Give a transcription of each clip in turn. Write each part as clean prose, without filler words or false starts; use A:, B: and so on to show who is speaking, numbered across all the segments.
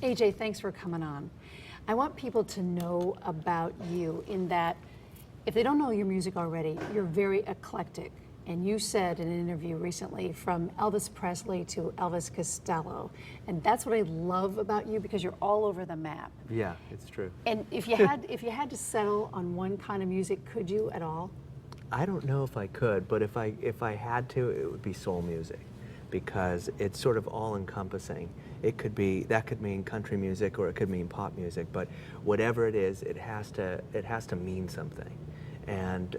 A: AJ, thanks for coming on. I want people to know about you in that if they don't know your music already, you're very eclectic. And you said in an interview recently, from Elvis Presley to Elvis Costello. And that's what I love about you, because you're all over the map.
B: Yeah, it's true.
A: And if you had to settle on one kind of music, could you at all?
B: I don't know if I could, but if I had to, it would be soul music, because it's sort of all-encompassing. That could mean country music, or it could mean pop music, but whatever it is, it has to mean something, and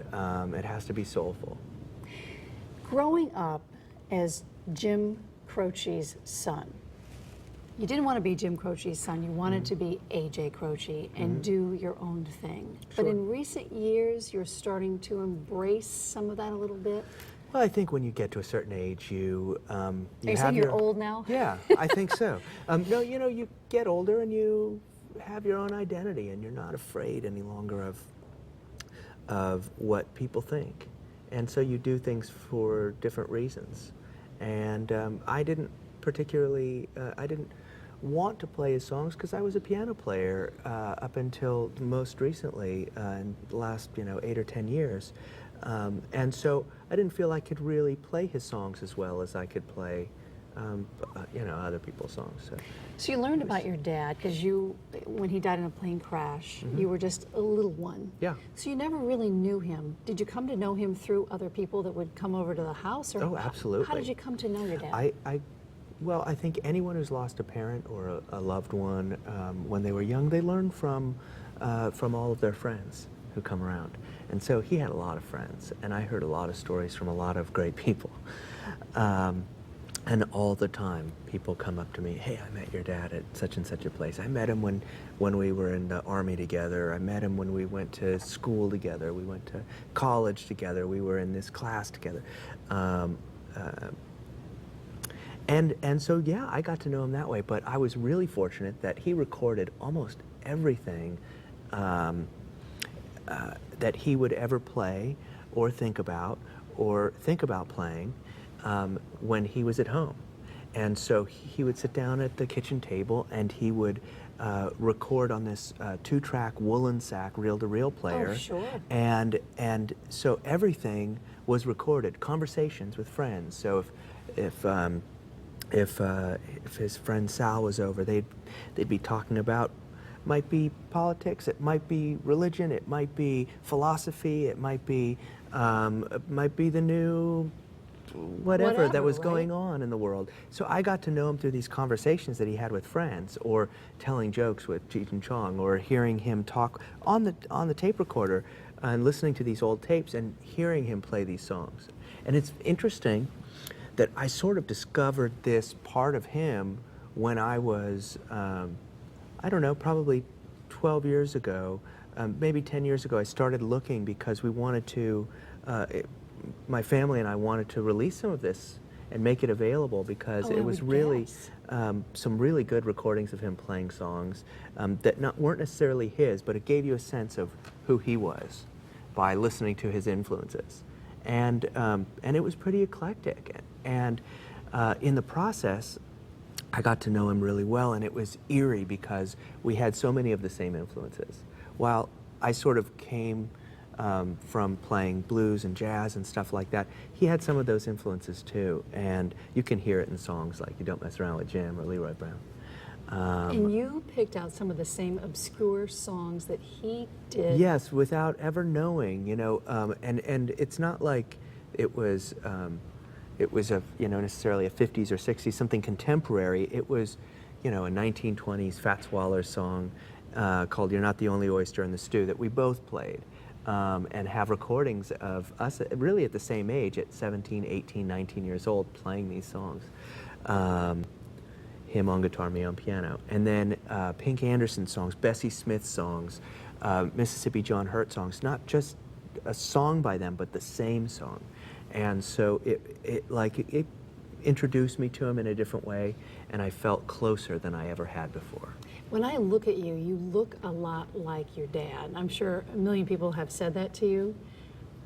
B: it has to be soulful.
A: Growing up as Jim Croce's son, you didn't want to be Jim Croce's son, you wanted to be AJ Croce and do your own thing.
B: Sure.
A: But in recent years, you're starting to embrace some of that a little bit?
B: Well, I think when you get to a certain age, you
A: Are you saying you're old now?
B: Yeah, I think so. No, you know, you get older and you have your own identity, and you're not afraid any longer of what people think. And so you do things for different reasons. And I didn't particularly, I didn't want to play his songs because I was a piano player up until most recently, in the last 8 or 10 years. And so I didn't feel I could really play his songs as well as I could play other people's songs.
A: So you learned about your dad because when he died in a plane crash, you were just a little one.
B: Yeah.
A: So you never really knew him. Did you come to know him through other people that would come over to the house? Or
B: Oh, absolutely.
A: How did you come to know your dad?
B: I think anyone who's lost a parent or a loved one when they were young, they learn from all of their friends who come around. And so he had a lot of friends, and I heard a lot of stories from a lot of great people. And all the time, people come up to me, hey, I met your dad at such and such a place. I met him when we were in the Army together. I met him when we went to school together. We went to college together. We were in this class together. And so, yeah, I got to know him that way. But I was really fortunate that he recorded almost everything that he would ever play or think about playing when he was at home. And so he would sit down at the kitchen table and he would record on this 2-track woolen sack reel-to-reel player.
A: Oh, sure.
B: And so everything was recorded, conversations with friends. So if his friend Sal was over, they'd be talking about, might be politics, it might be religion, it might be philosophy, it might be the new whatever that was going on in the world. So I got to know him through these conversations that he had with friends, or telling jokes with Cheech and Chong, or hearing him talk on the tape recorder and listening to these old tapes and hearing him play these songs. And it's interesting that I sort of discovered this part of him when I was, I don't know, probably 12 years ago, maybe 10 years ago. I started looking because we wanted to, my family and I wanted to release some of this and make it available, because it was really some really good recordings of him playing songs that weren't necessarily his, but it gave you a sense of who he was by listening to his influences. And it was pretty eclectic. And in the process, I got to know him really well, and it was eerie because we had so many of the same influences. While I sort of came from playing blues and jazz and stuff like that, he had some of those influences too, and you can hear it in songs like You Don't Mess Around with Jim or Leroy Brown.
A: And you picked out some of the same obscure songs that he did.
B: Yes, without ever knowing, and it's not like it was necessarily a 50s or 60s, something contemporary. It was, a 1920s Fats Waller song called You're Not the Only Oyster in the Stew that we both played. And have recordings of us really at the same age, at 17, 18, 19 years old, playing these songs. Him on guitar, me on piano. And then Pink Anderson songs, Bessie Smith songs, Mississippi John Hurt songs, not just a song by them, but the same song. And so it introduced me to him in a different way, and I felt closer than I ever had before.
A: When I look at you, you look a lot like your dad. I'm sure a million people have said that to you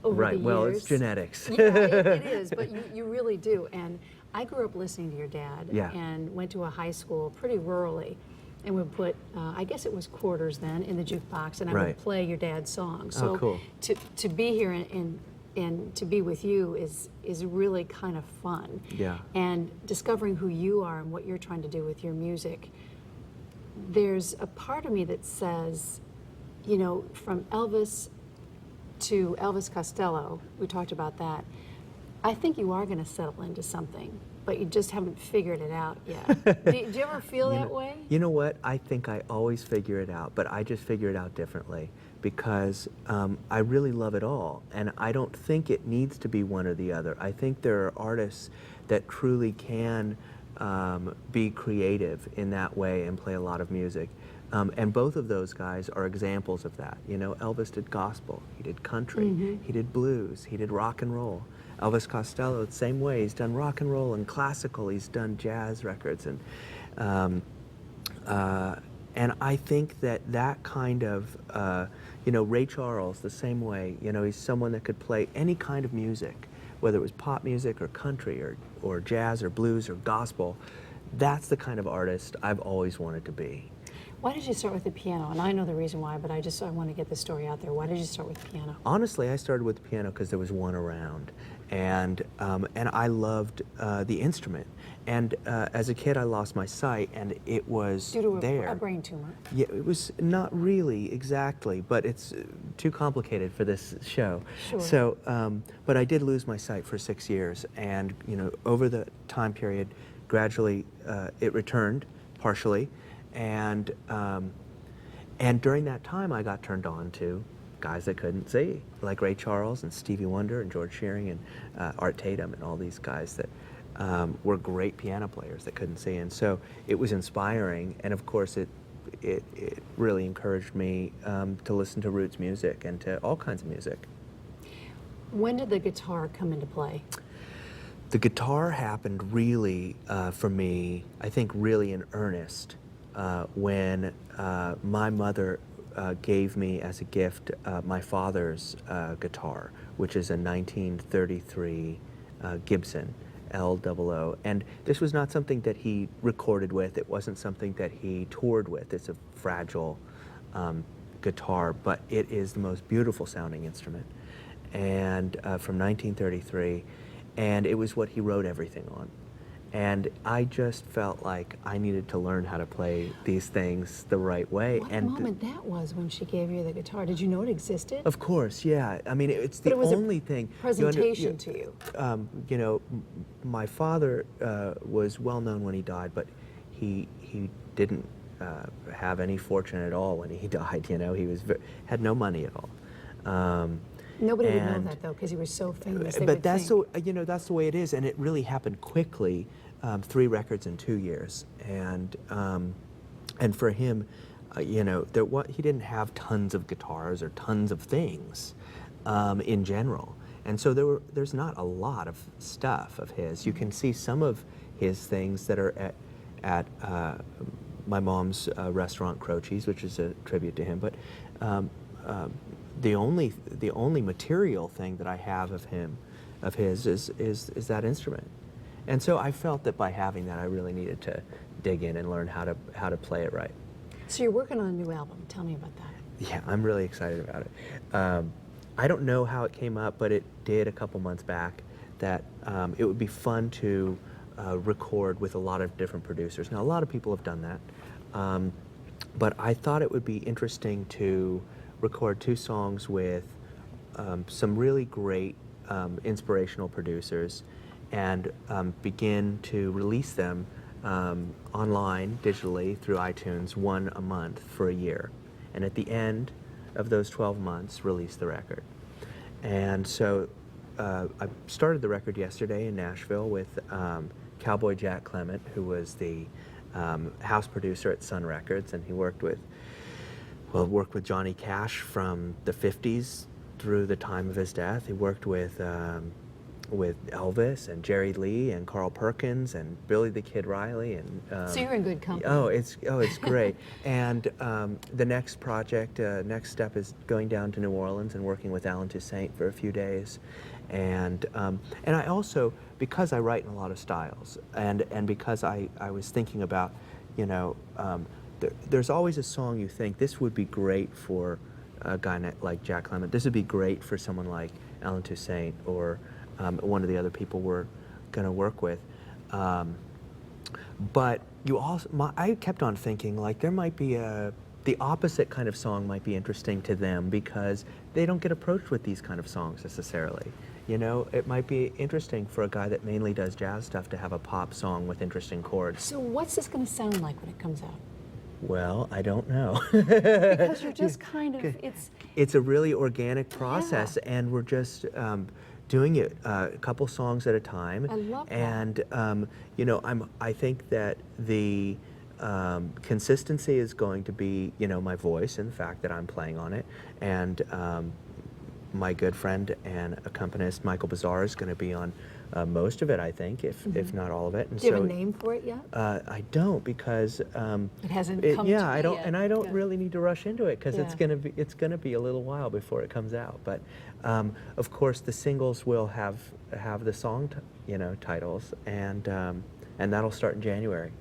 A: over the years.
B: Right, well, it's genetics.
A: Yeah, it is, but you really do. And I grew up listening to your dad,
B: Yeah.
A: and went to a high school pretty rurally. and would put, I guess it was quarters then, in the jukebox, and I
B: Right.
A: would play your dad's songs.
B: Oh,
A: So
B: cool.
A: to be here and to be with you is really kind of fun.
B: Yeah.
A: And discovering who you are and what you're trying to do with your music, there's a part of me that says, you know, from Elvis to Elvis Costello, we talked about that, I think you are going to settle into something, but you just haven't figured it out yet. Do you ever feel that way?
B: You know what? I think I always figure it out, but I just figure it out differently because I really love it all, and I don't think it needs to be one or the other. I think there are artists that truly can be creative in that way and play a lot of music. And both of those guys are examples of that. You know, Elvis did gospel, he did country, he did blues, he did rock and roll. Elvis Costello, the same way, he's done rock and roll and classical, he's done jazz records. And I think that kind of, you know, Ray Charles, the same way, you know, he's someone that could play any kind of music, whether it was pop music or country or jazz or blues or gospel. That's the kind of artist I've always wanted to be.
A: Why did you start with the piano? And I know the reason why, but I want to get the story out there. Why did you start with piano?
B: Honestly, I started with the piano because there was one around, and I loved the instrument. And as a kid, I lost my sight, and it was
A: Due to
B: there.
A: a brain tumor.
B: Yeah, it was not really exactly, but it's too complicated for this show.
A: Sure.
B: So, but I did lose my sight for 6 years, and you know, over the time period, gradually it returned partially. And during that time, I got turned on to guys that couldn't see, like Ray Charles and Stevie Wonder and George Shearing and Art Tatum and all these guys that were great piano players that couldn't see. And so it was inspiring, and of course it really encouraged me to listen to roots music and to all kinds of music.
A: When did the guitar come into play?
B: The guitar happened really, for me, I think really in earnest, when my mother gave me as a gift my father's guitar, which is a 1933 Gibson L00. And this was not something that he recorded with. It wasn't something that he toured with. It's a fragile guitar, but it is the most beautiful sounding instrument. And from 1933, and it was what he wrote everything on. And I just felt like I needed to learn how to play these things the right way.
A: What
B: and
A: a moment that was when she gave you the guitar. Did you know it existed?
B: Of course, yeah. I mean, it's
A: But
B: the
A: it was
B: only thing.
A: presentation to you.
B: You know, my father was well known when he died, but he didn't have any fortune at all when he died. You know, he had no money at all.
A: Nobody would know that though, because he was so famous.
B: But that's that's the way it is, and it really happened quickly. 3 records in 2 years, and for him, you know, he didn't have tons of guitars or tons of things in general, and so there's not a lot of stuff of his. You can see some of his things that are at my mom's restaurant, Croce's, which is a tribute to him, but. The only material thing that I have of his is that instrument, and so I felt that by having that, I really needed to dig in and learn how to play it right.
A: So you're working on a new album. Tell me about that.
B: Yeah, I'm really excited about it. I don't know how it came up, but it did a couple months back. That it would be fun to record with a lot of different producers. Now, a lot of people have done that, but I thought it would be interesting to record 2 songs with some really great inspirational producers and begin to release them online, digitally, through iTunes, 1 a month for a year. And at the end of those 12 months, release the record. And so I started the record yesterday in Nashville with Cowboy Jack Clement, who was the house producer at Sun Records, and he worked with Johnny Cash from the 50s through the time of his death. He worked with Elvis and Jerry Lee and Carl Perkins and Billy the Kid Riley. And
A: So you're in good company.
B: Oh, it's great. And the next project, next step is going down to New Orleans and working with Alan Toussaint for a few days. And I also, because I write in a lot of styles, and because I was thinking about, you know, there's always a song you think this would be great for a guy like Jack Clement. This would be great for someone like Alan Toussaint or one of the other people we're going to work with. But you also, I kept on thinking like there might be the opposite kind of song might be interesting to them because they don't get approached with these kind of songs necessarily. You know, it might be interesting for a guy that mainly does jazz stuff to have a pop song with interesting chords.
A: So what's this going to sound like when it comes out?
B: Well, I don't know.
A: Because you're just kind of,
B: It's a really organic process, and we're just doing it a couple songs at a time.
A: I love that.
B: And you know, I think that the consistency is going to be, you know, my voice and the fact that I'm playing on it, and my good friend and accompanist Michael Bazar is going to be on most of it, I think, if not all of it. And
A: do you have a name for it yet?
B: I don't, because
A: it hasn't come to
B: yeah, I don't,
A: yet.
B: and I don't
A: Yeah.
B: really need to rush into it because
A: Yeah.
B: it's gonna be a little while before it comes out. But of course, the singles will have the song, titles, and that'll start in January.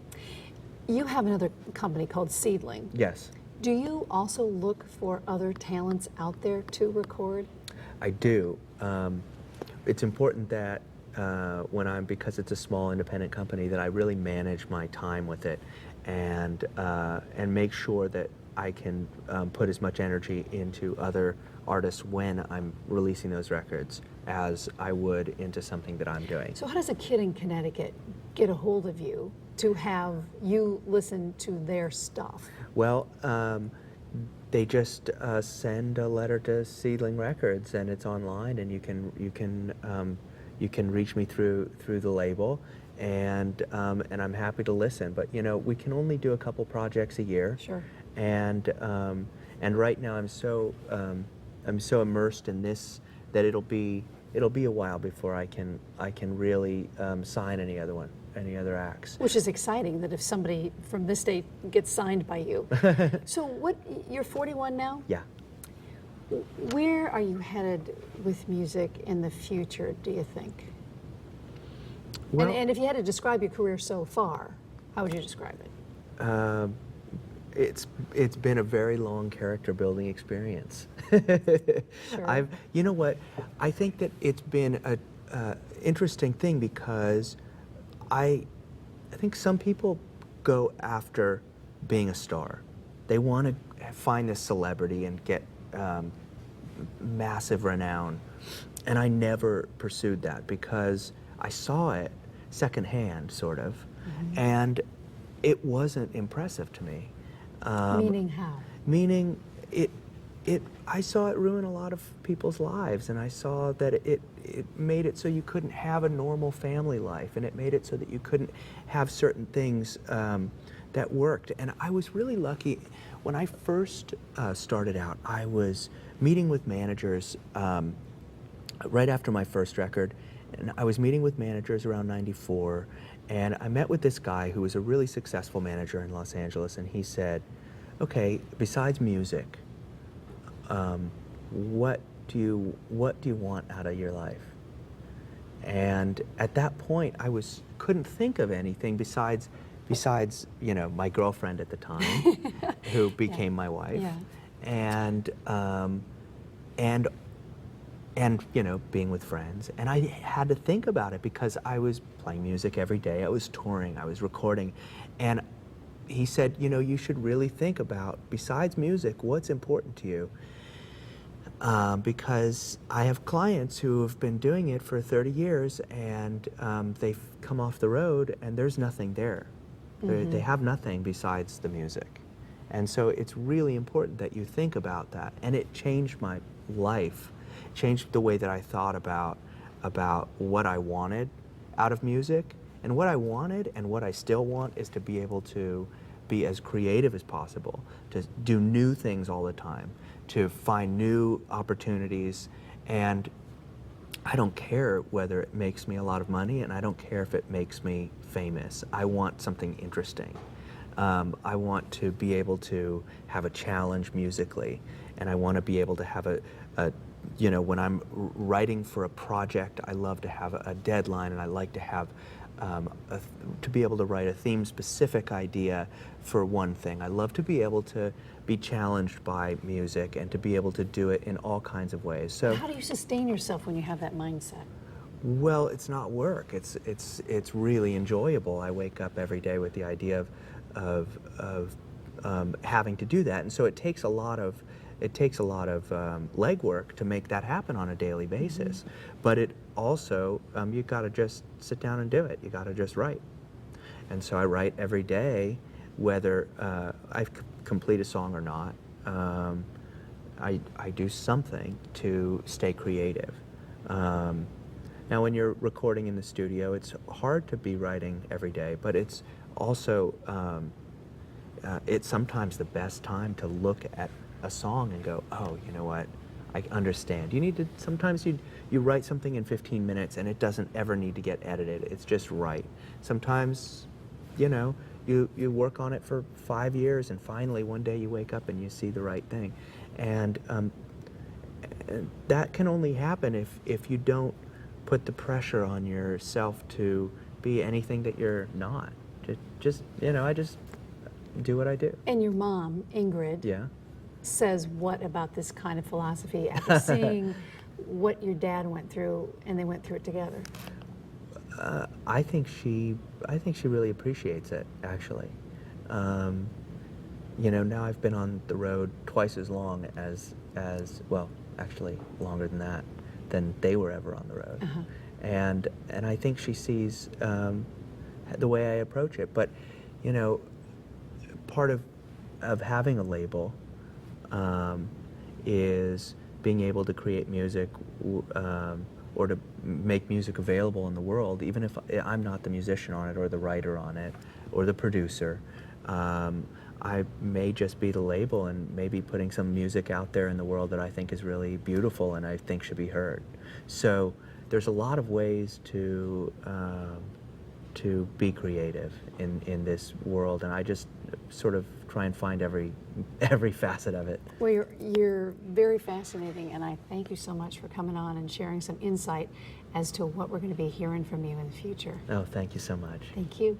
A: You have another company called Seedling.
B: Yes,
A: Do you also look for other talents out there to record?
B: I do. It's important that because it's a small independent company, that I really manage my time with it, and make sure that I can put as much energy into other artists when I'm releasing those records as I would into something that I'm doing.
A: So how does a kid in Connecticut get a hold of you to have you listen to their stuff?
B: Well, they just send a letter to Seedling Records, and it's online, and you can reach me through the label, and I'm happy to listen. But we can only do a couple projects a year.
A: Sure.
B: And right now I'm so immersed in this that it'll be a while before I can really sign any other acts.
A: Which is exciting that if somebody from this state gets signed by you. So you're 41 now?
B: Yeah.
A: Where are you headed with music in the future, do you think?
B: Well,
A: and if you had to describe your career so far, how would you describe it?
B: it's been a very long character building experience.
A: Sure.
B: You know what? I think that it's been a interesting thing because I think some people go after being a star. They want to find this celebrity and get massive renown, and I never pursued that because I saw it secondhand, sort of, and it wasn't impressive to me.
A: Meaning how?
B: Meaning I saw it ruin a lot of people's lives, and I saw that it made it so you couldn't have a normal family life, and it made it so that you couldn't have certain things that worked. And I was really lucky. When I first started out, I was meeting with managers right after my first record, and I was meeting with managers around '94, and I met with this guy who was a really successful manager in Los Angeles, and he said, okay, besides music, what do you want out of your life? And at that point, I couldn't think of anything besides my girlfriend at the time, who became my wife,
A: Yeah.
B: and being with friends. And I had to think about it because I was playing music every day, I was touring, I was recording, and he said, you should really think about, besides music, what's important to you. Because I have clients who have been doing it for 30 years, and they've come off the road and there's nothing there. They have nothing besides the music. And so it's really important that you think about that. And it changed my life, changed the way that I thought about what I wanted out of music. And what I wanted and what I still want is to be able to be as creative as possible, to do new things all the time, to find new opportunities. And I don't care whether it makes me a lot of money, and I don't care if it makes me famous. I want something interesting. I want to be able to have a challenge musically, and I want to be able to have when I'm writing for a project, I love to have a deadline, and I like to have to be able to write a theme-specific idea for one thing. I love to be able to be challenged by music and to be able to do it in all kinds of ways. So,
A: how do you sustain yourself when you have that mindset?
B: well, it's not work. It's really enjoyable. I wake up every day with the idea of having to do that, and so it takes a lot of legwork to make that happen on a daily basis. But it also you got to just sit down and do it. You got to just write, and so I write every day, whether I complete a song or not. I do something to stay creative. Now, when you're recording in the studio, it's hard to be writing every day, but it's also it's sometimes the best time to look at a song and go, oh, you know what, I understand. You need to, sometimes you write something in 15 minutes and it doesn't ever need to get edited. It's just right. Sometimes, you work on it for 5 years and finally one day you wake up and you see the right thing. And that can only happen if you don't put the pressure on yourself to be anything that you're not. I just do what I do.
A: And your mom, Ingrid,
B: Yeah.
A: says what about this kind of philosophy after seeing what your dad went through, and they went through it together?
B: I think she really appreciates it, actually. Now I've been on the road twice as long as well, actually longer than that, than they were ever on the road.
A: Uh-huh.
B: And I think she sees the way I approach it. But, part of having a label is being able to create music or to make music available in the world, even if I'm not the musician on it or the writer on it or the producer. I may just be the label and maybe putting some music out there in the world that I think is really beautiful and I think should be heard. So there's a lot of ways to be creative in this world, and I just sort of try and find every facet of it.
A: Well, you're very fascinating, and I thank you so much for coming on and sharing some insight as to what we're going to be hearing from you in the future.
B: Oh, thank you so much.
A: Thank you.